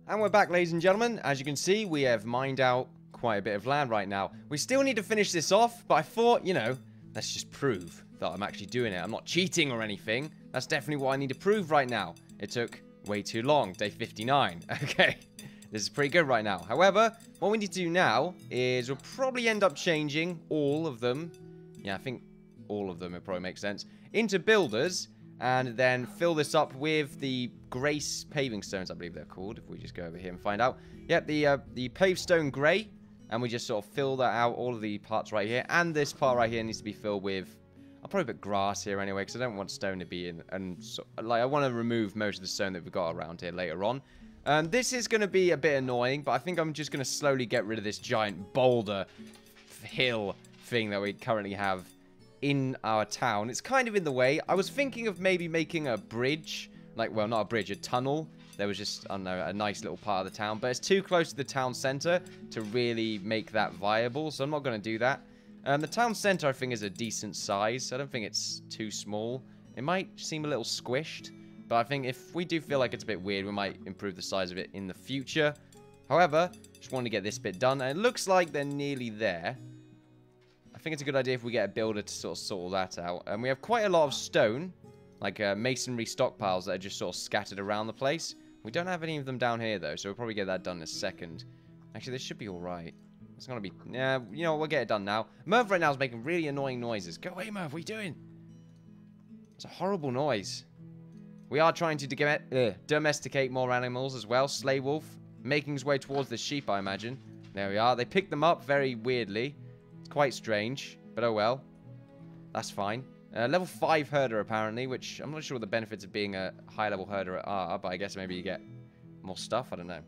And we're back, ladies and gentlemen. As you can see, we have mined out quite a bit of land right now. We still need to finish this off, but I thought, you know, let's just prove that I'm actually doing it. I'm not cheating or anything. That's definitely what I need to prove right now. It took way too long. Day 59. Okay. This is pretty good right now. However, what we need to do now is we'll probably end up changing all of them. Yeah, I think all of them, it probably makes sense. Into builders. And then fill this up with the Grace paving stones, I believe they're called. If we just go over here and find out. Yep, the paved stone grey. And we just sort of fill that out, all of the parts right here. And this part right here needs to be filled with... I'll probably put grass here anyway, because I don't want stone to be in. And so, like, I want to remove most of the stone that we've got around here later on. This is going to be a bit annoying, but I think I'm just going to slowly get rid of this giant boulder hill thing that we currently have in our town. It's kind of in the way. I was thinking of maybe making a bridge. Like, well, not a bridge, a tunnel. There was just, I don't know, a nice little part of the town. But it's too close to the town center to really make that viable. So I'm not going to do that. The town center, I think, is a decent size. I don't think it's too small. It might seem a little squished. But I think if we do feel like it's a bit weird, we might improve the size of it in the future. However, just wanted to get this bit done. And it looks like they're nearly there. I think it's a good idea if we get a builder to sort of sort that out. And we have quite a lot of stone, like masonry stockpiles that are just sort of scattered around the place. We don't have any of them down here, though, so we'll probably get that done in a second. Actually, this should be all right. It's going to be... Yeah, you know what, we'll get it done now. Merv right now is making really annoying noises. Go away, Merv, what are you doing? It's a horrible noise. We are trying to domesticate more animals as well. Slay wolf, making his way towards the sheep, I imagine. There we are. They picked them up very weirdly. It's quite strange, but oh well. That's fine. Level 5 herder, apparently, which I'm not sure what the benefits of being a high-level herder are, but I guess maybe you get more stuff. I don't know.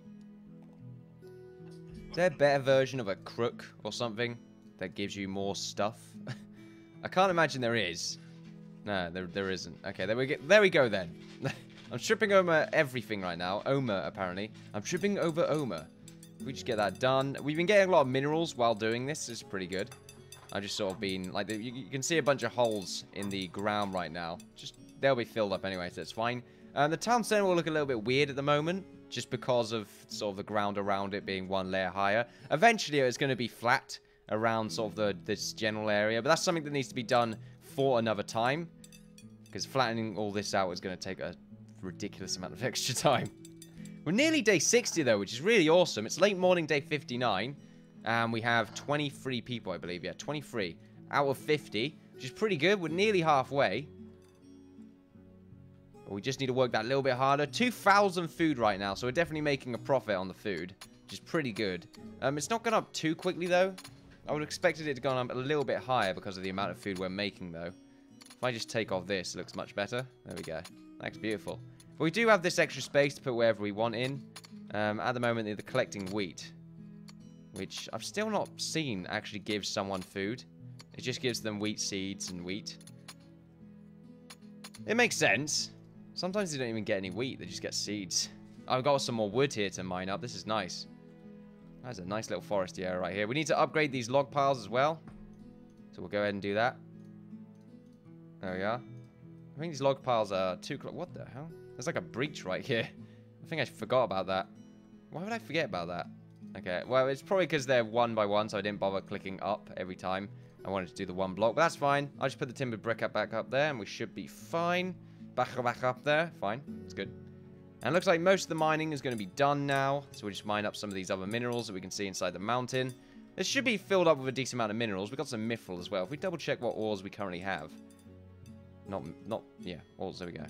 Is there a better version of a crook or something that gives you more stuff? I can't imagine there is. No, there isn't. Okay, there we go then. I'm tripping over everything right now. Oma, apparently. I'm tripping over Oma. We just get that done. We've been getting a lot of minerals while doing this. It's pretty good. I've just sort of been... Like, you can see a bunch of holes in the ground right now. Just, they'll be filled up anyway, so it's fine. The town center will look a little bit weird at the moment. Just because of sort of the ground around it being one layer higher. Eventually, it's going to be flat around sort of this general area. But that's something that needs to be done for another time. Because flattening all this out is going to take a ridiculous amount of extra time. We're nearly day 60, though, which is really awesome. It's late morning, day 59. And we have 23 people, I believe. Yeah, 23 out of 50, which is pretty good. We're nearly halfway. But we just need to work that a little bit harder. 2,000 food right now, so we're definitely making a profit on the food, which is pretty good. It's not gone up too quickly, though. I would have expected it to go up a little bit higher because of the amount of food we're making, though. If I just take off this, it looks much better. There we go. That's beautiful. But we do have this extra space to put wherever we want in. At the moment, they're collecting wheat, which I've still not seen actually give someone food. It just gives them wheat seeds and wheat. It makes sense. Sometimes they don't even get any wheat. They just get seeds. I've got some more wood here to mine up. This is nice. That's a nice little foresty area right here. We need to upgrade these log piles as well. So we'll go ahead and do that. There we are. I think these log piles are too close. What the hell? There's like a breach right here. I think I forgot about that. Why would I forget about that? Okay, well, it's probably because they're one by one, so I didn't bother clicking up every time I wanted to do the one block. But that's fine. I'll just put the timber brick back up there, and we should be fine. Back up there. Fine. It's good. And it looks like most of the mining is going to be done now. So we'll just mine up some of these other minerals that we can see inside the mountain. This should be filled up with a decent amount of minerals. We've got some mithril as well. If we double check what ores we currently have. Yeah, ores, there we go.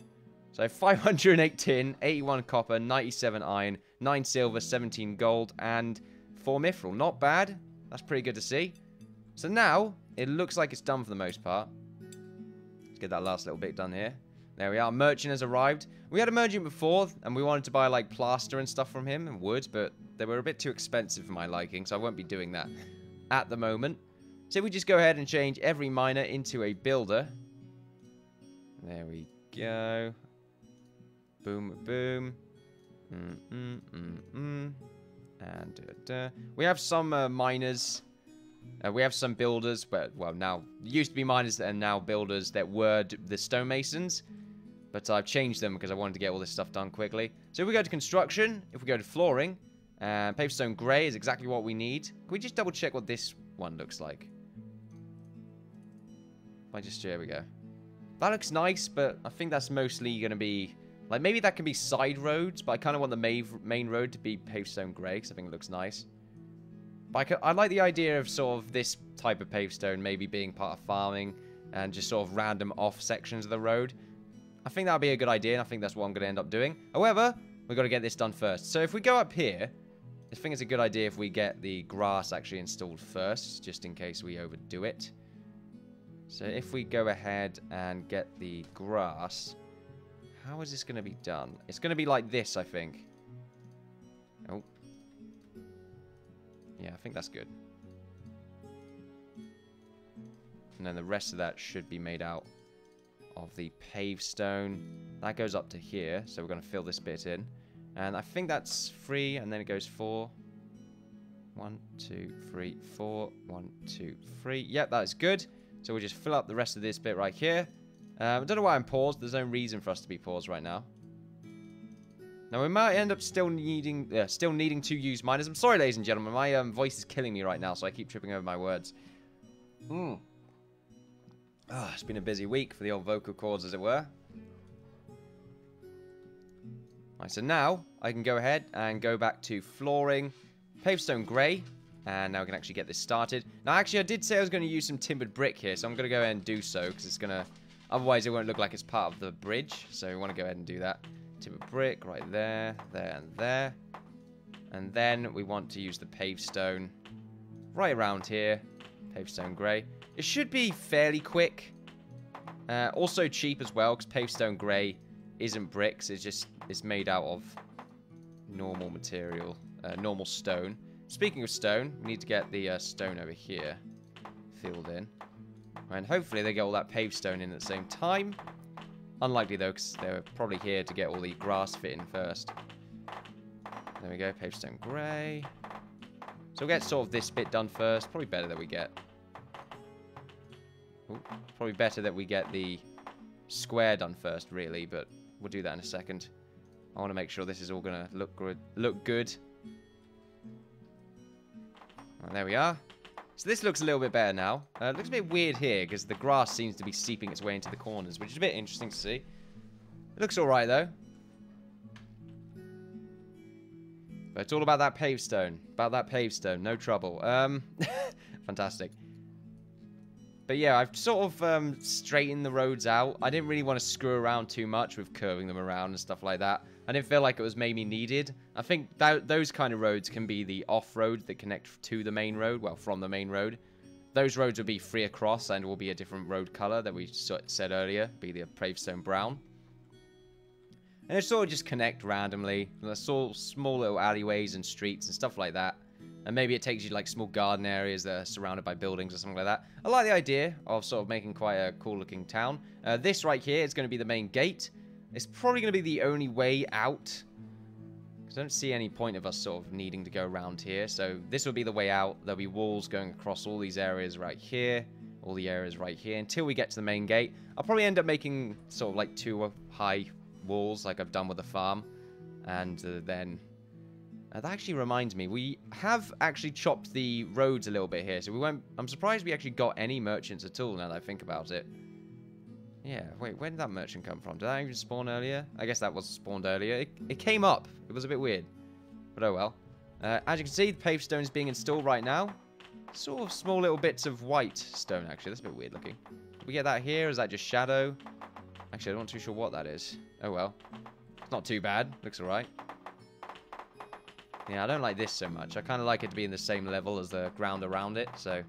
So 508 tin, 81 copper, 97 iron, 9 silver, 17 gold, and 4 mithril. Not bad. That's pretty good to see. So now, it looks like it's done for the most part. Let's get that last little bit done here. There we are. Merchant has arrived. We had a merchant before, and we wanted to buy, like, plaster and stuff from him, and wood, but they were a bit too expensive for my liking, so I won't be doing that at the moment. So we just go ahead and change every miner into a builder. There we go. Boom, boom. And we have some miners. We have some builders, but, well, now, used to be miners and now builders that were the stonemasons. But I've changed them because I wanted to get all this stuff done quickly. So if we go to construction, if we go to flooring, pavestone grey is exactly what we need. Can we just double check what this one looks like? There we go. That looks nice, but I think that's mostly going to be... Like, maybe that can be side roads, but I kind of want the main road to be pavestone grey, because I think it looks nice. But I like the idea of sort of this type of pavestone maybe being part of farming, and just sort of random off sections of the road. I think that would be a good idea, and I think that's what I'm going to end up doing. However, we've got to get this done first. So if we go up here, I think it's a good idea if we get the grass actually installed first, just in case we overdo it. So if we go ahead and get the grass, how is this going to be done? It's going to be like this, I think. Oh. Yeah, I think that's good. And then the rest of that should be made out of the pavestone. That goes up to here, so we're going to fill this bit in. And I think that's 3, and then it goes 4. 1, 2, 3, 4. 1, 2, 3. Yep, that is good. So we'll just fill up the rest of this bit right here. I don't know why I'm paused. There's no reason for us to be paused right now. Now, we might end up still needing to use miners. I'm sorry, ladies and gentlemen. My voice is killing me right now, so I keep tripping over my words. It's been a busy week for the old vocal cords, as it were. Right, so now I can go ahead and go back to flooring, pavestone grey, and now we can actually get this started. Now, actually, I did say I was going to use some timbered brick here, so I'm going to go ahead and do so, because it's going to... Otherwise, it won't look like it's part of the bridge, so we want to go ahead and do that. Timber brick right there, there, and there. And then we want to use the pavestone right around here. Pavestone grey. It should be fairly quick. Also cheap as well, because pavestone grey isn't bricks. It's made out of normal material, normal stone. Speaking of stone, we need to get the stone over here filled in. And hopefully they get all that pavestone in at the same time. Unlikely though, because they're probably here to get all the grass fit in first. There we go, pavestone grey. So we'll get sort of this bit done first. Probably better that we get... Ooh, probably better that we get the square done first, really. But we'll do that in a second. I want to make sure this is all going to look good. Right, there we are. So this looks a little bit better now. It looks a bit weird here because the grass seems to be seeping its way into the corners, which is a bit interesting to see. It looks alright though. But it's all about that pavestone. About that pavestone. No trouble. Fantastic. But yeah, I've sort of straightened the roads out. I didn't really want to screw around too much with curving them around and stuff like that. I didn't feel like it was maybe needed. I think those kind of roads can be the off-road that connect to the main road. Well, from the main road. Those roads will be free across and will be a different road color that we said earlier. Be the pavestone brown. And they sort of just connect randomly. There's sort of small little alleyways and streets and stuff like that. And maybe it takes you like small garden areas that are surrounded by buildings or something like that. I like the idea of sort of making quite a cool looking town. This right here is going to be the main gate. It's probably going to be the only way out. Because I don't see any point of us sort of needing to go around here. So this will be the way out. There'll be walls going across all these areas right here. All the areas right here until we get to the main gate. I'll probably end up making sort of like 2 high walls like I've done with the farm. And then... that actually reminds me, we have actually chopped the roads a little bit here, so we won't... I'm surprised we actually got any merchants at all, now that I think about it. Yeah, wait, where did that merchant come from? Did that even spawn earlier? I guess that was spawned earlier. It came up. It was a bit weird. But oh well. As you can see, the pavestone is being installed right now. Sort of small little bits of white stone, actually. That's a bit weird looking. Did we get that here? Is that just shadow? Actually, I'm not too sure what that is. Oh well. It's not too bad. Looks alright. Yeah, I don't like this so much. I kind of like it to be in the same level as the ground around it, so...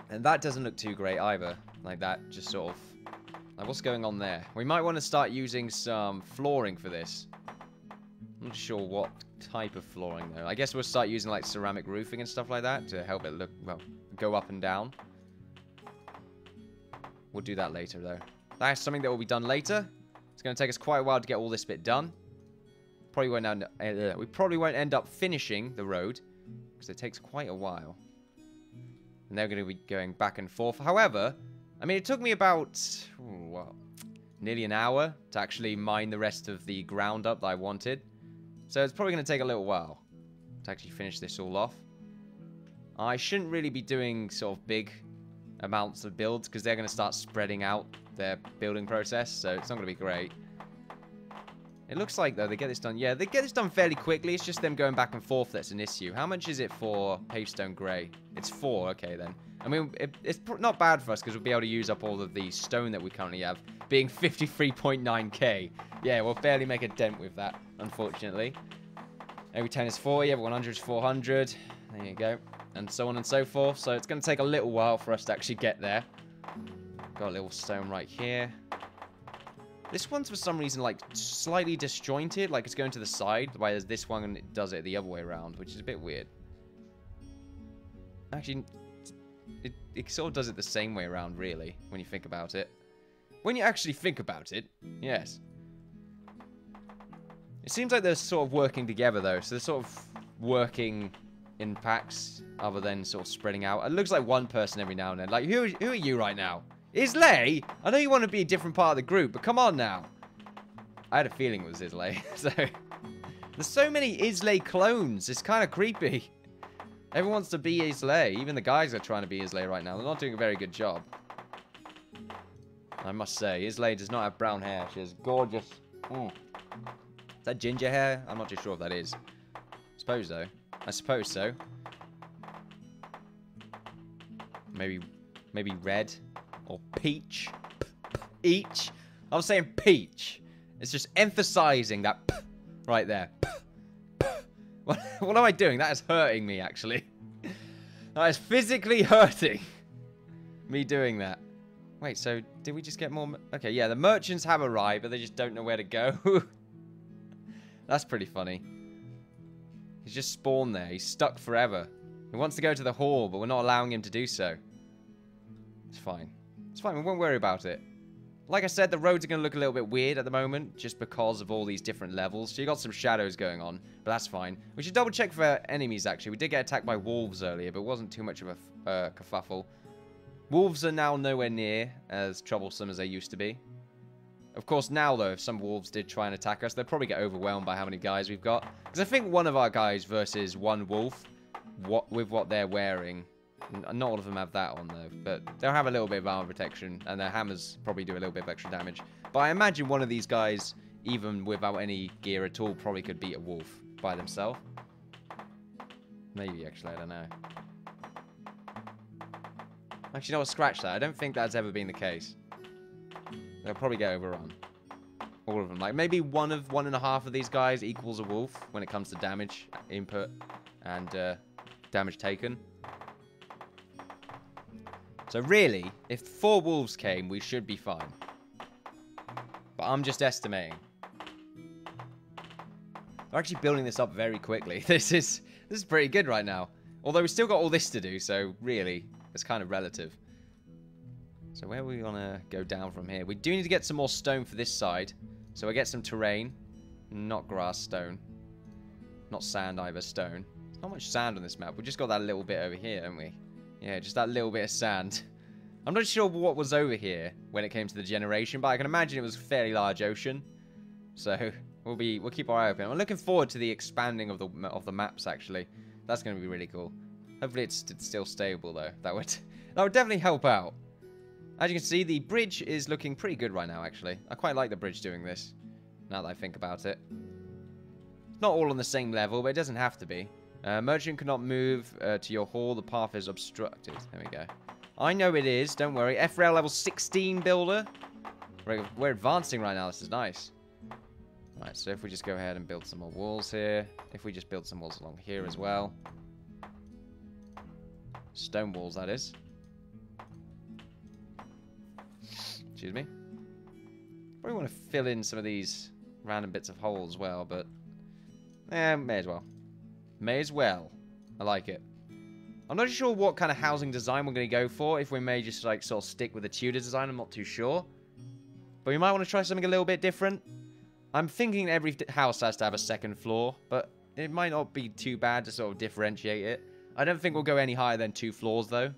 And that doesn't look too great either. Like that, just sort of... Like, what's going on there? We might want to start using some flooring for this. I'm not sure what type of flooring, though. I guess we'll start using, like, ceramic roofing and stuff like that to help it look, well, go up and down. We'll do that later, though. That's something that will be done later. It's going to take us quite a while to get all this bit done. We probably won't end up finishing the road because it takes quite a while. And they're going to be going back and forth. However, I mean, it took me about nearly an hour to actually mine the rest of the ground up that I wanted. So it's probably going to take a little while to actually finish this all off. I shouldn't really be doing sort of big amounts of builds because they're going to start spreading out their building process, so it's not going to be great. It looks like, though, they get this done. Yeah, they get this done fairly quickly. It's just them going back and forth that's an issue. How much is it for pavestone grey? It's 4. Okay, then. I mean, it's not bad for us because we'll be able to use up all of the stone that we currently have, being 53.9k. Yeah, we'll barely make a dent with that, unfortunately. Every 10 is 40, every 100 is 400. There you go. And so on and so forth. So it's going to take a little while for us to actually get there. Got a little stone right here. This one's for some reason like slightly disjointed, like it's going to the side, whereas this one does it the other way around, which is a bit weird. Actually, it sort of does it the same way around, really, when you think about it. When you actually think about it, yes. It seems like they're sort of working together, though, so they're sort of working in packs, other than sort of spreading out. It looks like one person every now and then. Like, who are you right now? Islay? I know you want to be a different part of the group, but come on now. I had a feeling it was Islay. So there's so many Islay clones. It's kind of creepy. Everyone wants to be Islay. Even the guys are trying to be Islay right now. They're not doing a very good job. I must say, Islay does not have brown hair. She has gorgeous... Is that ginger hair? I'm not too sure if that is. I suppose so. Maybe red. Or peach. Each. I was saying peach. It's just emphasizing that right there. What am I doing? That is hurting me, actually. That is physically hurting me doing that. Wait, so did we just get more? Okay, yeah, the merchants have arrived, but they just don't know where to go. That's pretty funny. He's just spawned there. He's stuck forever. He wants to go to the hall, but we're not allowing him to do so. It's fine. It's fine, we won't worry about it. Like I said, the roads are going to look a little bit weird at the moment, just because of all these different levels. So you got some shadows going on, but that's fine. We should double check for enemies, actually. We did get attacked by wolves earlier, but it wasn't too much of a kerfuffle. Wolves are now nowhere near as troublesome as they used to be. Of course, now, though, if some wolves did try and attack us, they'll probably get overwhelmed by how many guys we've got. Because I think one of our guys versus one wolf, with what they're wearing... Not all of them have that on, though, but they'll have a little bit of armor protection, and their hammers probably do a little bit of extra damage. But I imagine one of these guys, even without any gear at all, probably could beat a wolf by themselves. Maybe, actually, I don't know. Actually, no, scratch that. I don't think that's ever been the case. They'll probably get overrun. All of them. Like, maybe one and a half of these guys equals a wolf when it comes to damage input and damage taken. So really, if 4 wolves came, we should be fine. But I'm just estimating. We're actually building this up very quickly. This is pretty good right now. Although we've still got all this to do, so really, it's kind of relative. So where are we gonna go down from here? We do need to get some more stone for this side. So I get some terrain. Not grass, stone. Not sand either, stone. There's not much sand on this map. We just got that little bit over here, haven't we? Yeah, just that little bit of sand. I'm not sure what was over here when it came to the generation, but I can imagine it was a fairly large ocean. So we'll keep our eye open. I'm looking forward to the expanding of the maps. Actually, that's going to be really cool. Hopefully, it's still stable though. That would definitely help out. As you can see, the bridge is looking pretty good right now. Actually, I quite like the bridge doing this. Now that I think about it, it's not all on the same level, but it doesn't have to be. Merchant cannot move to your hall. The path is obstructed. There we go. I know it is. Don't worry. F-rail level 16 builder. We're advancing right now. This is nice. Right, so if we just go ahead and build some more walls here. If we just build some walls along here as well. Stone walls, that is. Excuse me. Probably want to fill in some of these random bits of holes as well, but... may as well. May as well. I like it. I'm not sure what kind of housing design we're going to go for. If we may just like sort of stick with the Tudor design, I'm not too sure. But we might want to try something a little bit different. I'm thinking every house has to have a second floor, but it might not be too bad to sort of differentiate it. I don't think we'll go any higher than 2 floors though.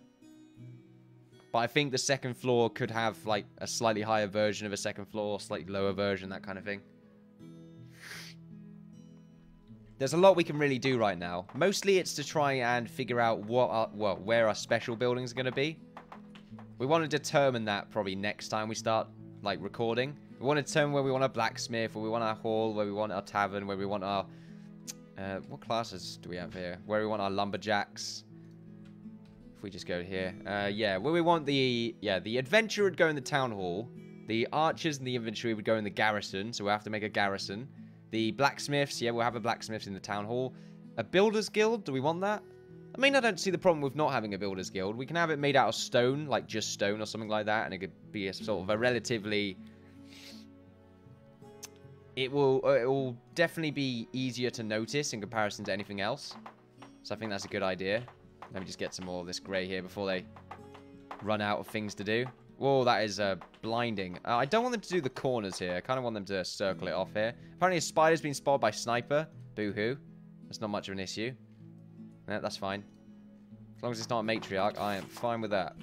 But I think the second floor could have, like, a slightly higher version of a second floor, slightly lower version, that kind of thing. There's a lot we can really do right now. Mostly it's to try and figure out where our special buildings are going to be. We want to determine that probably next time we start, like, recording. We want to determine where we want our blacksmith, where we want our hall, where we want our tavern, where we want our... what classes do we have here? Where we want our lumberjacks. If we just go here. Yeah, where we want the... Yeah, the adventurer would go in the town hall. The archers and the infantry would go in the garrison, so we'll have to make a garrison. The blacksmiths, yeah, we'll have a blacksmith in the town hall. A builder's guild, do we want that? I mean, I don't see the problem with not having a builder's guild. We can have it made out of stone, like just stone or something like that, and it could be a sort of a relatively... It will definitely be easier to notice in comparison to anything else. So I think that's a good idea. Let me just get some more of this grey here before they run out of things to do. Whoa, that is blinding. I don't want them to do the corners here. I kind of want them to circle it off here. Apparently a spider's been spotted by sniper. Boo-hoo. That's not much of an issue. Yeah, that's fine. As long as it's not a matriarch, I am fine with that.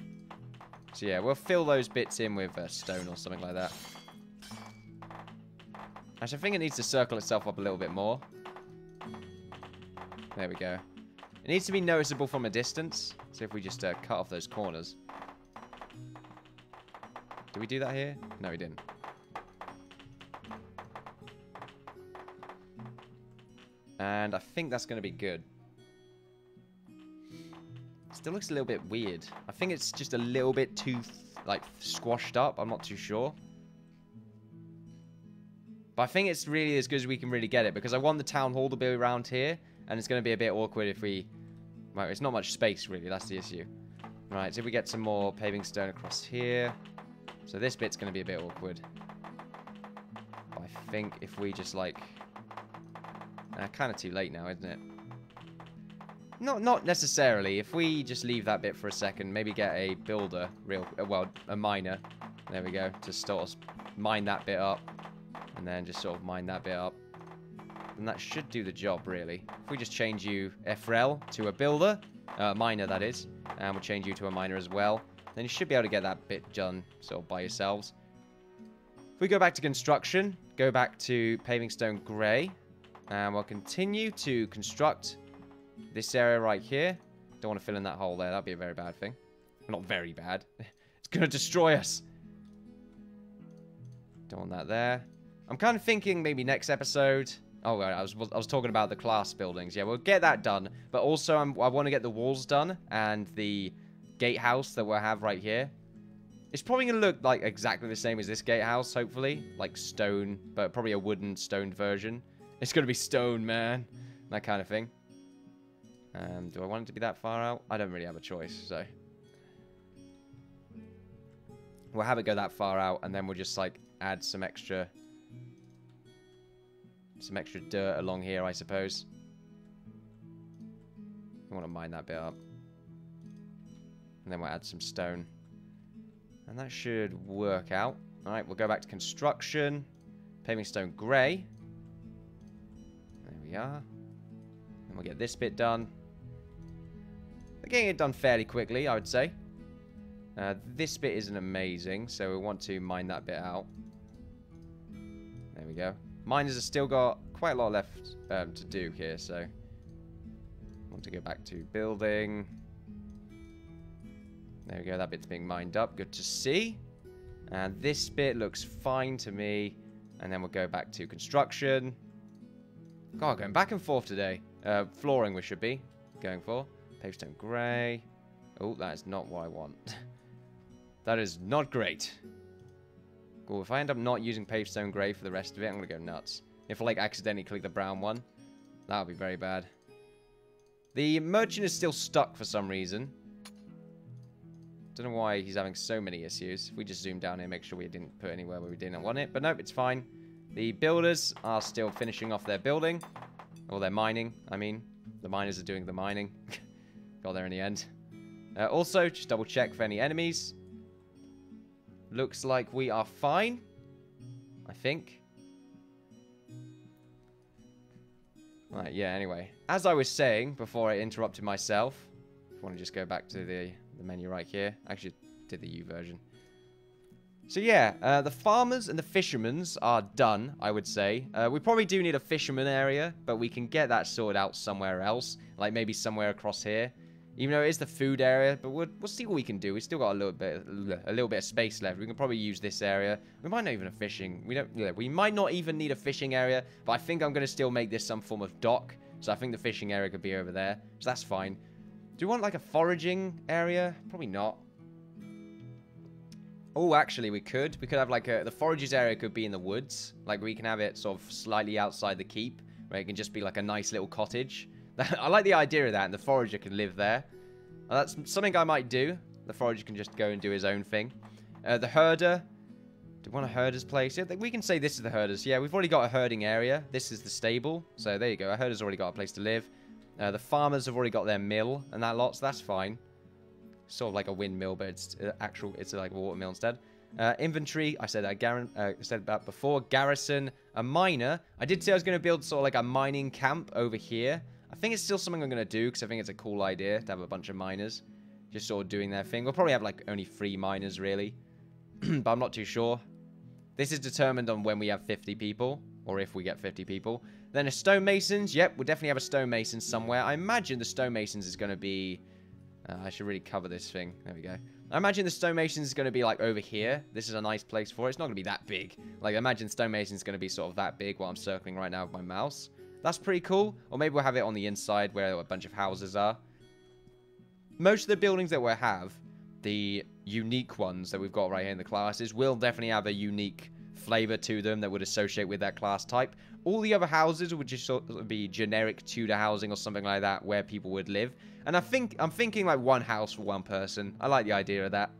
So yeah, we'll fill those bits in with stone or something like that. Actually, I think it needs to circle itself up a little bit more. There we go. It needs to be noticeable from a distance. So if we just cut off those corners. Did we do that here? No, we didn't. And I think that's going to be good. Still looks a little bit weird. I think it's just a little bit too, like, squashed up. I'm not too sure. But I think it's really as good as we can really get it. Because I want the town hall to be around here. And it's going to be a bit awkward if we... Well, it's not much space, really. That's the issue. Right, so if we get some more paving stone across here... So this bit's going to be a bit awkward. But I think if we just, like... kind of too late now, isn't it? Not necessarily. If we just leave that bit for a second, maybe get a builder, well, a miner. There we go. Just sort of mine that bit up. And then just sort of mine that bit up. And that should do the job, really. If we just change you, Efrel, to a builder. Miner, that is. And we'll change you to a miner as well. Then you should be able to get that bit done sort of by yourselves. If we go back to construction, go back to paving stone grey, and we'll continue to construct this area right here. Don't want to fill in that hole there. That'd be a very bad thing. Not very bad. It's going to destroy us. Don't want that there. I'm kind of thinking maybe next episode... Oh, right, I was talking about the class buildings. Yeah, we'll get that done. But also, I want to get the walls done and the... gatehouse that we'll have right here. It's probably going to look like exactly the same as this gatehouse, hopefully. Like stone, but probably a wooden stoned version. It's going to be stone, man. That kind of thing. Do I want it to be that far out? I don't really have a choice, so. We'll have it go that far out, and then we'll just, like, add some extra dirt along here, I suppose. I want to mine that bit up. And then we'll add some stone. And that should work out. Alright, we'll go back to construction. Paving stone grey. There we are. And we'll get this bit done. We're getting it done fairly quickly, I would say. This bit isn't amazing, so we want to mine that bit out. There we go. Miners have still got quite a lot left to do here, so... I want to go back to building... There we go, that bit's being mined up. Good to see. And this bit looks fine to me. And then we'll go back to construction. God, going back and forth today. Flooring we should be going for. Pavestone grey. Oh, that is not what I want. That is not great. Cool, if I end up not using pavestone grey for the rest of it, I'm going to go nuts. If I, like, accidentally click the brown one, that would be very bad. The merchant is still stuck for some reason. Don't know why he's having so many issues. If we just zoom down here, make sure we didn't put anywhere where we didn't want it. But nope, it's fine. The builders are still finishing off their building. Or their mining, I mean. The miners are doing the mining. Got there in the end. Also, just double check for any enemies. Looks like we are fine. I think. Right, yeah, anyway. As I was saying before I interrupted myself. If I want to just go back to the menu right here. Actually, did the U version. So yeah, the farmers and the fishermen's are done, I would say. We probably do need a fisherman area, but we can get that sorted out somewhere else. Like maybe somewhere across here. Even though it is the food area, but we'll see what we can do. We still got a little bit of space left. We can probably use this area. We might not even a fishing. We might not even need a fishing area, but I think I'm going to still make this some form of dock. So I think the fishing area could be over there. So that's fine. Do we want like a foraging area? Probably not. Oh, actually, we could. We could have like the forages area could be in the woods. Like we can have it sort of slightly outside the keep, where it can just be like a nice little cottage. I like the idea of that, and the forager can live there. That's something I might do. The forager can just go and do his own thing. The herder. Do we want a herder's place? Yeah, we can say this is the herder's. Yeah, we've already got a herding area. This is the stable. So there you go. A herder's already got a place to live. The farmers have already got their mill and that lot, so that's fine. Sort of like a windmill, but it's like a water mill instead. Inventory, I said that before. Garrison, a miner. I did say I was going to build sort of like a mining camp over here. I think it's still something I'm going to do, because I think it's a cool idea to have a bunch of miners just sort of doing their thing. We'll probably have like only 3 miners, really. But I'm not too sure. This is determined on when we have 50 people, or if we get 50 people. Then a stonemasons. Yep, we'll definitely have a stonemason somewhere. I imagine the stonemasons is going to be... I should really cover this thing. There we go. I imagine the stonemasons is going to be like over here. This is a nice place for it. It's not going to be that big. Like, I imagine stonemasons is going to be sort of that big while I'm circling right now with my mouse. That's pretty cool. Or maybe we'll have it on the inside where a bunch of houses are. Most of the buildings that we'll have, the unique ones that we've got right here in the classes, will definitely have a unique flavor to them that would associate with that class type. All the other houses would just sort of be generic Tudor housing or something like that where people would live. And I'm thinking like one house for one person. I like the idea of that.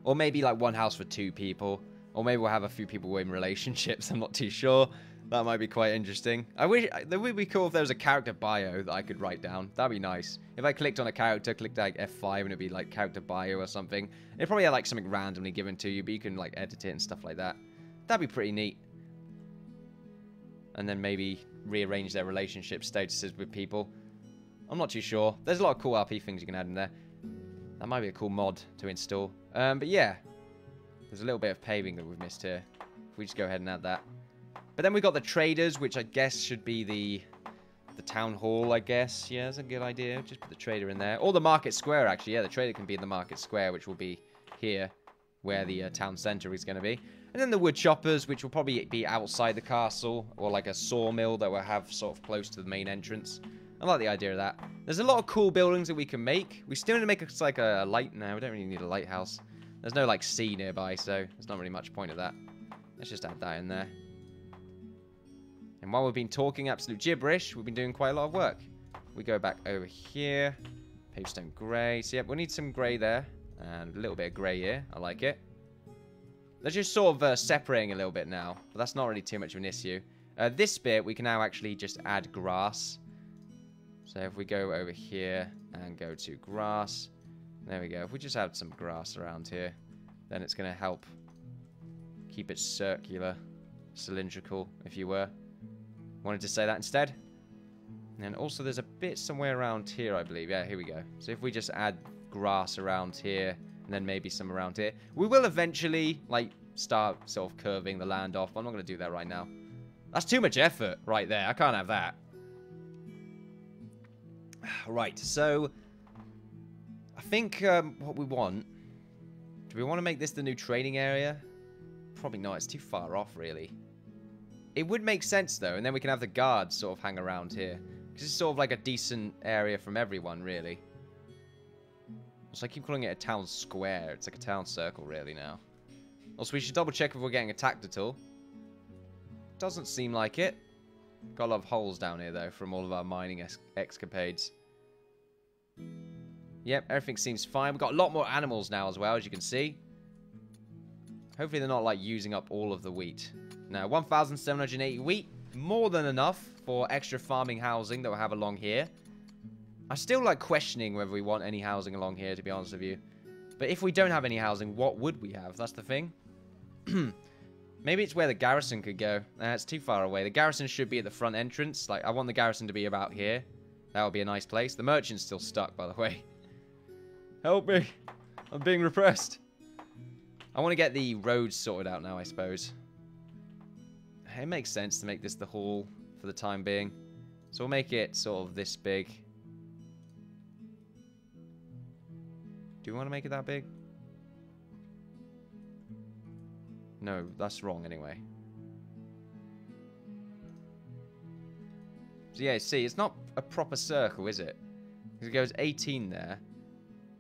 Or maybe like one house for 2 people. Or maybe we'll have a few people in relationships. I'm not too sure. That might be quite interesting. I wish that would be cool if there was a character bio that I could write down. That'd be nice. If I clicked on a character, clicked like F5, and it'd be like character bio or something. It'd probably have like something randomly given to you, but you can like edit it and stuff like that. That'd be pretty neat. And then maybe rearrange their relationship statuses with people. I'm not too sure. There's a lot of cool RP things you can add in there. That might be a cool mod to install. But yeah, there's a little bit of paving that we've missed here. If we just go ahead and add that. But then we've got the traders, which I guess should be the town hall, I guess. Yeah, that's a good idea. Just put the trader in there. Or the market square, actually. Yeah, the trader can be in the market square, which will be here, where the town center is going to be. And then the wood choppers, which will probably be outside the castle, or like a sawmill that we'll have sort of close to the main entrance. I like the idea of that. There's a lot of cool buildings that we can make. We still need to make like a light. No, we don't really need a lighthouse. There's no like sea nearby, so there's not really much point of that. Let's just add that in there. And while we've been talking absolute gibberish, we've been doing quite a lot of work. We go back over here. Pavestone grey. So, yeah, we'll need some grey there. And a little bit of grey here. I like it. They're just sort of separating a little bit now. But that's not really too much of an issue. This bit, we can now actually just add grass. So, if we go over here and go to grass. There we go. If we just add some grass around here, then it's going to help keep it circular. Cylindrical, if you were. Wanted to say that instead. And also there's a bit somewhere around here, I believe. Yeah, here we go. So if we just add grass around here, and then maybe some around here. We will eventually, like, start sort of curving the land off. I'm not going to do that right now. That's too much effort right there. I can't have that. Right, so I think what we want... Do we want to make this the new training area? Probably not. It's too far off, really. It would make sense, though, and then we can have the guards sort of hang around here. Because it's sort of like a decent area from everyone, really. So I keep calling it a town square. It's like a town circle, really, now. Also, we should double-check if we're getting attacked at all. Doesn't seem like it. Got a lot of holes down here, though, from all of our mining escapades. Yep, everything seems fine. We've got a lot more animals now as well, as you can see. Hopefully they're not, like, using up all of the wheat. Now, 1,780 wheat, more than enough for extra farming housing that we'll have along here. I'm still, like, questioning whether we want any housing along here, to be honest with you. But if we don't have any housing, what would we have? That's the thing. Maybe it's where the garrison could go. It's too far away. The garrison should be at the front entrance. Like, I want the garrison to be about here. That would be a nice place. The merchant's still stuck, by the way. Help me. I'm being repressed. I want to get the roads sorted out now, I suppose. It makes sense to make this the hall for the time being. So we'll make it sort of this big. Do we want to make it that big? No, that's wrong anyway. So yeah, see, it's not a proper circle, is it? Because it goes 18 there,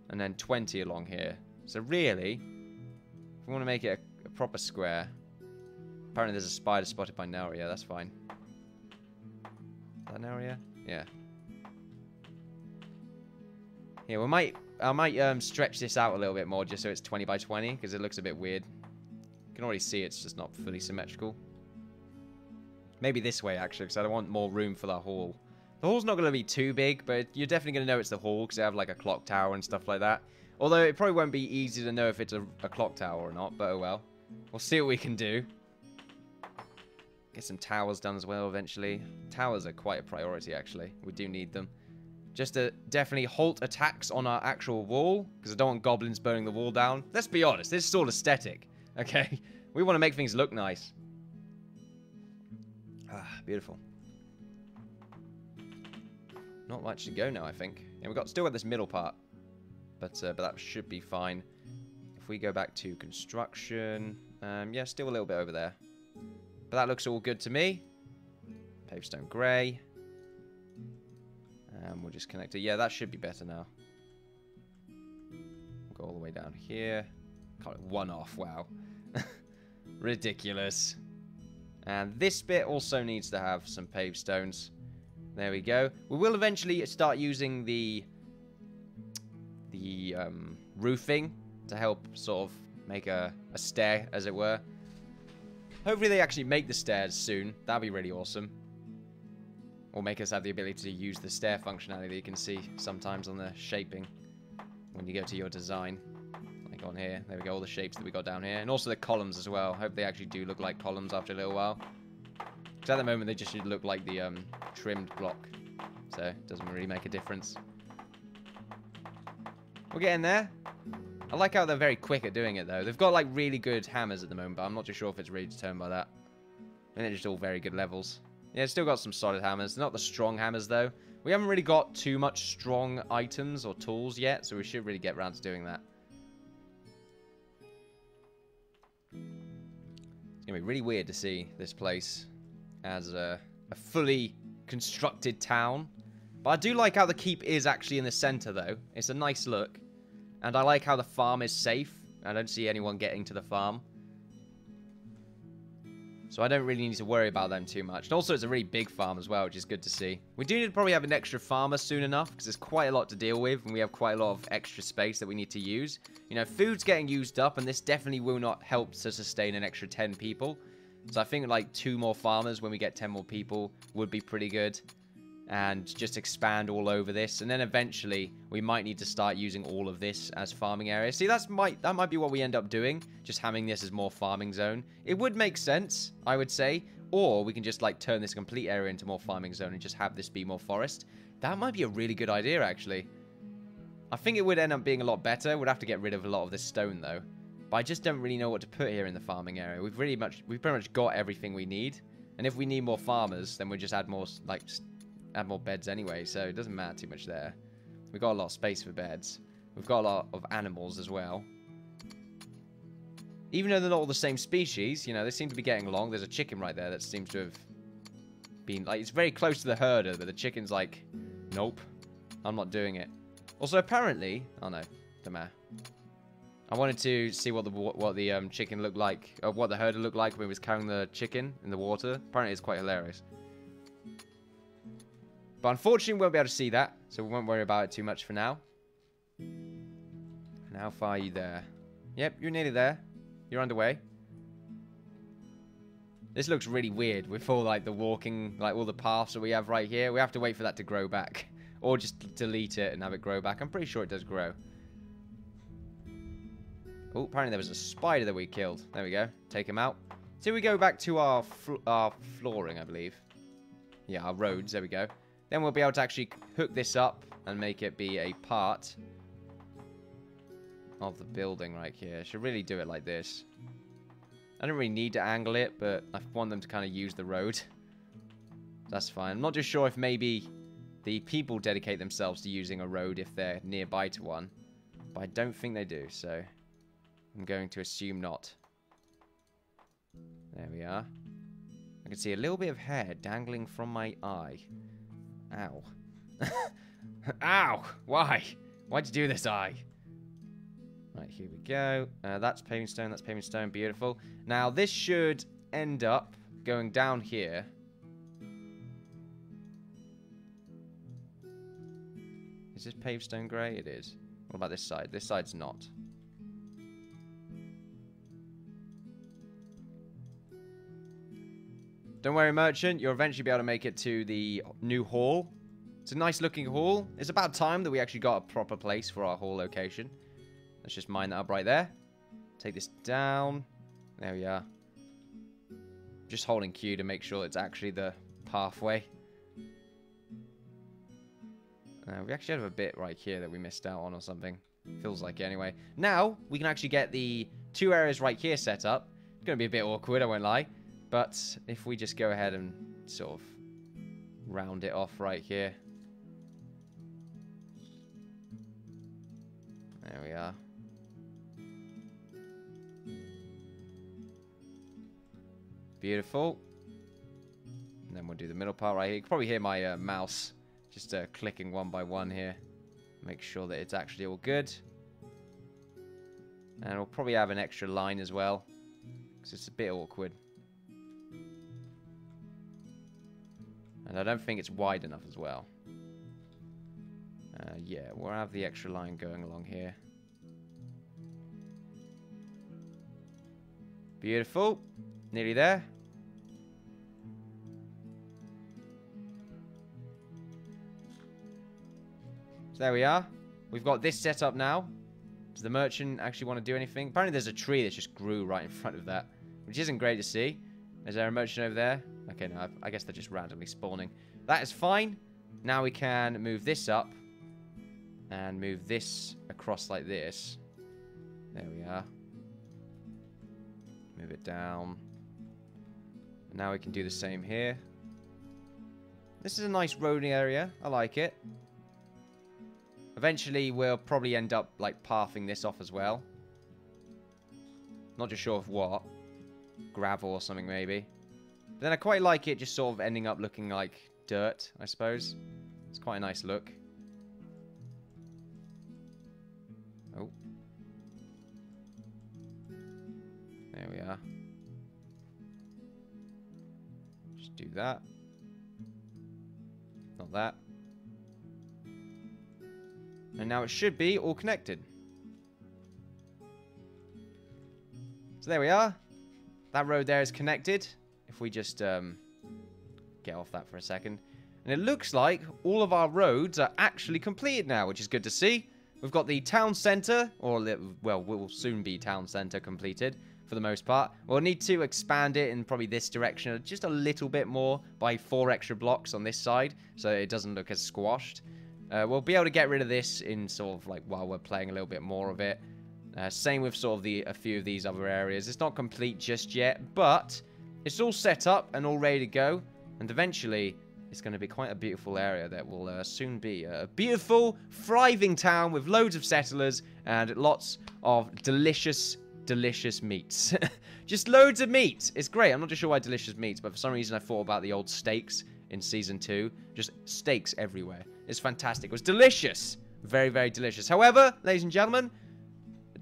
and then 20 along here. So really, if we want to make it a proper square... Apparently there's a spider spotted by Naria, that's fine. Is that Naria? Yeah. Yeah, I might stretch this out a little bit more just so it's 20 by 20, because it looks a bit weird. You can already see it's just not fully symmetrical. Maybe this way, actually, because I want more room for the hall. The hall's not going to be too big, but you're definitely going to know it's the hall, because they have, like, a clock tower and stuff like that. Although, it probably won't be easy to know if it's a clock tower or not, but oh well. We'll see what we can do. Get some towers done as well, eventually. Towers are quite a priority, actually. We do need them. Just to definitely halt attacks on our actual wall, because I don't want goblins burning the wall down. Let's be honest, this is all aesthetic, okay? We want to make things look nice. Ah, beautiful. Not much to go now, I think. Yeah, we've still got this middle part, but that should be fine. If we go back to construction, yeah, still a little bit over there. But that looks all good to me. Pavestone grey. And we'll just connect it. Yeah, that should be better now. We'll go all the way down here. Cut one off, wow. Ridiculous. And this bit also needs to have some pavestones. There we go. We will eventually start using the roofing to help sort of make a stair, as it were. Hopefully they actually make the stairs soon. That'd be really awesome. Or make us have the ability to use the stair functionality that you can see sometimes on the shaping when you go to your design. Like on here. There we go, all the shapes that we got down here. And also the columns as well. Hope they actually do look like columns after a little while. Because at the moment they just should look like the trimmed block. So it doesn't really make a difference. We're getting there. I like how they're very quick at doing it though. They've got like really good hammers at the moment, but I'm not too sure if it's really determined by that. And they're just all very good levels. Yeah, it's still got some solid hammers. They're not the strong hammers though. We haven't really got too much strong items or tools yet, so we should really get around to doing that. It's going to be really weird to see this place as a fully constructed town. But I do like how the keep is actually in the center though. It's a nice look. And I like how the farm is safe. I don't see anyone getting to the farm. So I don't really need to worry about them too much. And also it's a really big farm as well, which is good to see. We do need to probably have an extra farmer soon enough, because there's quite a lot to deal with, and we have quite a lot of extra space that we need to use. You know, food's getting used up, and this definitely will not help to sustain an extra 10 people. So I think like 2 more farmers when we get 10 more people would be pretty good. And just expand all over this, and then eventually we might need to start using all of this as farming areas. See, that might be what we end up doing, just having this as more farming zone. It would make sense, I would say, or we can just like turn this complete area into more farming zone and just have this be more forest. That might be a really good idea, actually. I think it would end up being a lot better. We'd have to get rid of a lot of this stone though, but I just don't really know what to put here in the farming area. We've pretty much got everything we need, and if we need more farmers, then we just add more like. Add more beds anyway, so it doesn't matter too much there. We've got a lot of space for beds. We've got a lot of animals as well. Even though they're not all the same species, you know, they seem to be getting along. There's a chicken right there that seems to have been, like, it's very close to the herder, but the chicken's like, nope, I'm not doing it. Also, apparently, oh no, don't matter. I wanted to see what the chicken looked like, or what the herder looked like when he was carrying the chicken in the water. Apparently, it's quite hilarious. But unfortunately, we won't be able to see that, so we won't worry about it too much for now. And how far are you there? Yep, you're nearly there. You're underway. This looks really weird with all, like, the walking, like, all the paths that we have right here. We have to wait for that to grow back. Or just delete it and have it grow back. I'm pretty sure it does grow. Oh, apparently there was a spider that we killed. There we go. Take him out. So we go back to our flooring, I believe. Yeah, our roads. There we go. Then we'll be able to actually hook this up and make it be a part of the building right here. I should really do it like this. I don't really need to angle it, but I want them to kind of use the road. That's fine. I'm not just sure if maybe the people dedicate themselves to using a road if they're nearby to one. But I don't think they do, so I'm going to assume not. There we are. I can see a little bit of hair dangling from my eye. Ow. Ow! Why? Why'd you do this, eye? Right, here we go. That's paving stone, that's paving stone. Beautiful. Now, this should end up going down here. Is this paved stone grey? It is. What about this side? This side's not. Don't worry, merchant. You'll eventually be able to make it to the new hall. It's a nice looking hall. It's about time that we actually got a proper place for our hall location. Let's just mine that up right there. Take this down. There we are. Just holding Q to make sure it's actually the pathway. We actually have a bit right here that we missed out on or something. Feels like it anyway. Now, we can actually get the 2 areas right here set up. It's going to be a bit awkward, I won't lie. But if we just go ahead and sort of round it off right here. There we are. Beautiful. And then we'll do the middle part right here. You can probably hear my mouse just clicking one by one here. Make sure that it's actually all good. And we'll probably have an extra line as well, because it's a bit awkward. And I don't think it's wide enough as well. Yeah, we'll have the extra line going along here. Beautiful. Nearly there. So there we are. We've got this set up now. Does the merchant actually want to do anything? Apparently there's a tree that just grew right in front of that, which isn't great to see. Is there a merchant over there? Okay, no, I guess they're just randomly spawning. That is fine. Now we can move this up and move this across like this. There we are. Move it down. And now we can do the same here. This is a nice roading area. I like it. Eventually, we'll probably end up, like, pathing this off as well. Not just sure of what. Gravel or something, maybe. But then I quite like it just sort of ending up looking like dirt, I suppose. It's quite a nice look. Oh. There we are. Just do that. Not that. And now it should be all connected. So there we are. That road there is connected. If we just get off that for a second. And it looks like all of our roads are actually completed now, which is good to see. We've got the town centre, or, well, will soon be town centre completed for the most part. We'll need to expand it in probably this direction just a little bit more by 4 extra blocks on this side, so it doesn't look as squashed. We'll be able to get rid of this in sort of like while we're playing a little bit more of it. Same with sort of a few of these other areas. It's not complete just yet, but it's all set up and all ready to go. And eventually, it's going to be quite a beautiful area that will soon be a beautiful, thriving town with loads of settlers and lots of delicious, delicious meats. Just loads of meat. It's great. I'm not just sure why delicious meats, but for some reason I thought about the old steaks in Season 2. Just steaks everywhere. It's fantastic. It was delicious. Very, very delicious. However, ladies and gentlemen,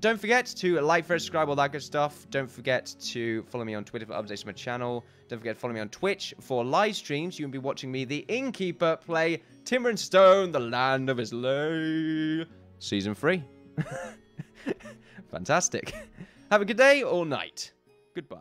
don't forget to like, subscribe, all that good stuff. Don't forget to follow me on Twitter for updates on my channel. Don't forget to follow me on Twitch for live streams. You will be watching me, the Innkeeper, play Timber and Stone, the Land of Islay. Season 3. Fantastic. Have a good day or night. Goodbye.